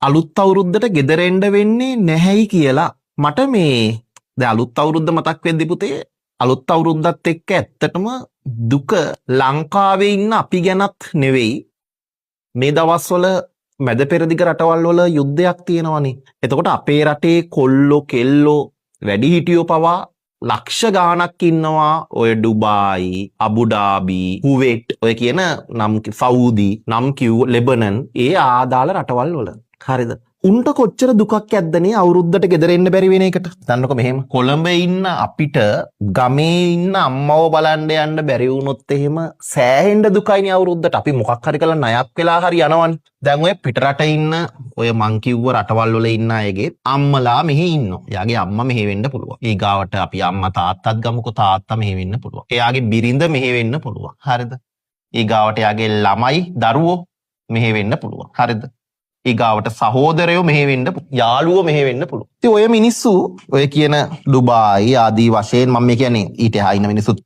අලුත් අවුරුද්දට ගෙදර එන්න වෙන්නේ නැහැයි කියලා මට මේ දැන් අලුත් අවුරුද්ද මතක් වෙද්දි පුතේ අලුත් අවුරුද්දත් එක්ක ඇත්තටම දුක ලංකාවේ ඉන්න අපි ගැනත් නෙවෙයි මේ දවස්වල මැද පෙරදිග රටවල් වල යුද්ධයක් තියෙනවනේ. එතකොට අපේ රටේ කොල්ලෝ කෙල්ලෝ වැඩිහිටියෝ පවා ලක්ෂ ගාණක් ඉන්නවා ඔය ඩුබායි, අබුඩාබි, කුවේට් ඔය කියන නම් සවුදි, නම් කිව් ලෙබනන් ඒ ආදාළ රටවල් වල. හරිද? උන්ට කොච්චර දුකක් ඇද්දනේ අවුරුද්දට ගෙදර එන්න බැරි වෙන එකට. දන්නකො මෙහෙම කොළඹ ඉන්න අපිට ගමේ ඉන්න අම්මව බලන්න යන්න බැරි වුණොත් එහෙම සෑහෙන්න දුකයිනේ අවුරුද්දට. අපි මොකක් හරි කරලා ණයක් වෙලා හරි යනවනේ. දැන් ඔය පිටරට ඉන්න ඔය මං කිව්ව රටවල් වල ඉන්න අයගේ අම්මලා මෙහි ඉන්නවා. එයාගේ අම්මා මෙහි වෙන්න පුළුවන්. ඊගාවට අපි අම්මා තාත්තත් ගමුකෝ තාත්තා මෙහි වෙන්න පුළුවන්. එයාගේ බිරිඳ මෙහි වෙන්න පුළුවන්. හරිද? ඊගාවට එයාගේ ළමයි දරුවෝ මෙහි වෙන්න පුළුවන්. හරිද? ඊගාවට සහෝදරයෝ මෙහෙ වෙන්න යාළුවෝ මෙහෙ වෙන්න පුළුවන්. ඉතින් ඔය මිනිස්සු ඔය කියන ඩුබායි ආදී වශයෙන් මම කියන්නේ ඊට එහා ඉන්න මිනිස්සුත්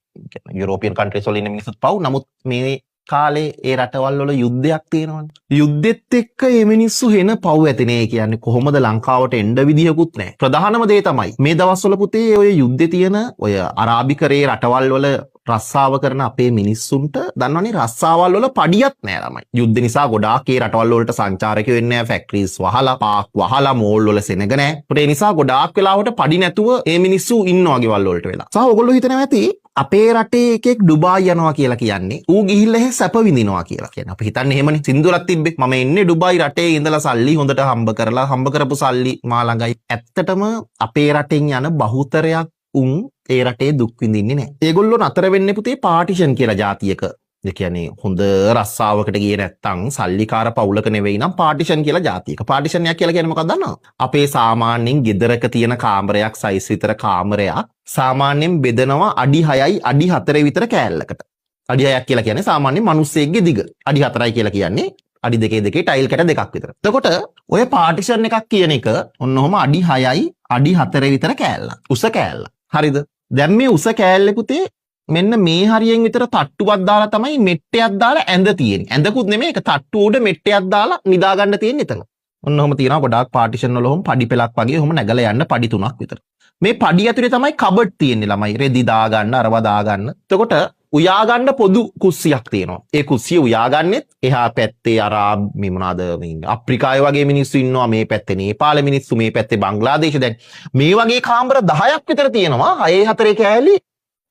යුරෝපියන් කන්ට්‍රීස් වල ඉන්න මිනිස්සුත් පව්. නමුත් මේ කාලේ ඒ රටවල් වල යුද්ධයක් තියෙනවනේ. යුද්ධෙත් එක්ක මේ මිනිස්සු හෙන පව් ඇතිනේ. කියන්නේ කොහොමද ලංකාවට එන්න විදියකුත් නැහැ. ප්‍රධානම දේ තමයි මේ දවස්වල පුතේ ඔය යුද්ධේ තියෙන ඔය අරාබිකරේ රටවල් වල රස්සාව කරන අපේ මිනිස්සුන්ට දන්නවනේ රස්සාවල් වල පඩියක් නෑ ළමයි. යුද්ධ නිසා ගොඩාක් ඒ රටවල් වලට සංචාරකයෝ එන්නේ නෑ. ෆැක්ටරිස් වහලා, පාක් වහලා, මෝල් වල සෙනග නෑ. ඒ නිසා ගොඩාක් වෙලාවට පඩි නැතුව මේ මිනිස්සු ඉන්නවා ගෙවල් වලට වෙලා. සහ ඔයගොල්ලෝ හිතනවා ඇති අපේ රටේ එකෙක් ඩුබායි යනවා කියලා කියන්නේ ඌ ගිහිල්ලා එහෙ සැප විඳිනවා කියලා. කියන්නේ අපි හිතන්නේ එහෙමනේ. සින්දුරක් තිබ්බේ. මම එන්නේ ඩුබායි රටේ ඉඳලා සල්ලි හොඳට හම්බ කරලා හම්බ කරපු සල්ලි මා ළඟයි. ඇත්තටම අපේ රටෙන් යන බහුතරයක් උන් ඒ රටේ දුක් විඳින්නේ නැහැ. ඒගොල්ලෝ නතර වෙන්නේ පුතේ පාටිෂන් කියලා જાතියක. ඒ කියන්නේ හොඳ රස්සාවකට ගියේ නැත්තම් සල්ලිකාර පවුලක නෙවෙයි නම් පාටිෂන් කියලා જાතියක. පාටිෂන් යක් කියලා කියන්නේ මොකක්ද දන්නවද? අපේ සාමාන්‍යයෙන් ගෙදරක තියෙන කාමරයක් සයිස් විතර කාමරයක් සාමාන්‍යයෙන් බෙදනවා අඩි 6යි අඩි 4 විතර කෑල්ලකට. අඩි 6ක් කියලා කියන්නේ සාමාන්‍යයෙන් මිනිස්සෙක්ගේ දිග. අඩි 4යි කියලා කියන්නේ අඩි දෙකේ ටයිල් කැට දෙකක් විතර. එතකොට ඔය පාටිෂන් එකක් කියන එක ඔන්න ඔහම අඩි 6යි අඩි 4 විතර කෑල්ලක්. උස කෑල්ල. හරිද? දැන් මේ උස කෑල්ලේ පුතේ මෙන්න මේ හරියෙන් විතර තට්ටුවක් දාලා තමයි මෙට්ටයක් දාලා ඇඳ තියෙන්නේ. ඇඳකුත් නෙමෙයි ඒක තට්ටුව උඩ මෙට්ටයක් දාලා නිදා ගන්න තියෙන්නේ එතන. ඔන්න ඔහම තියනවා ගොඩාක් පාටිෂන් වල ඔහම පඩි පෙලක් වගේ ඔහම නැගලා යන්න පඩි 3ක් විතර. මේ පඩි ඇතුලේ තමයි කබඩ් තියෙන්නේ ළමයි. රෙදි දා ගන්න, අරව දා ගන්න. එතකොට උයා ගන්න පොදු කුස්සියක් තියෙනවා. ඒ කුස්සිය උයා ගන්නෙත් එහා පැත්තේ අරාබ් මේ මොනවාද මේ අප්‍රිකාය වගේ මිනිස්සු ඉන්නවා. මේ පැත්තේ නේපාල මිනිස්සු, මේ පැත්තේ බංග්ලාදේශ. දැන් මේ වගේ කාමර 10ක් විතර තියෙනවා. 6 4 කෑලි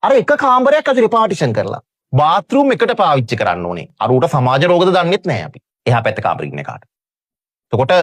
අර එක කාමරයක් ඇතුලේ පාටිෂන් කරලා. බාත්රූම් එකට පාවිච්චි කරන්න ඕනේ. අර උට සමාජ රෝගද දන්නෙත් නැහැ අපි. එහා පැත්තේ කාමරේ ඉන්න කාට. එතකොට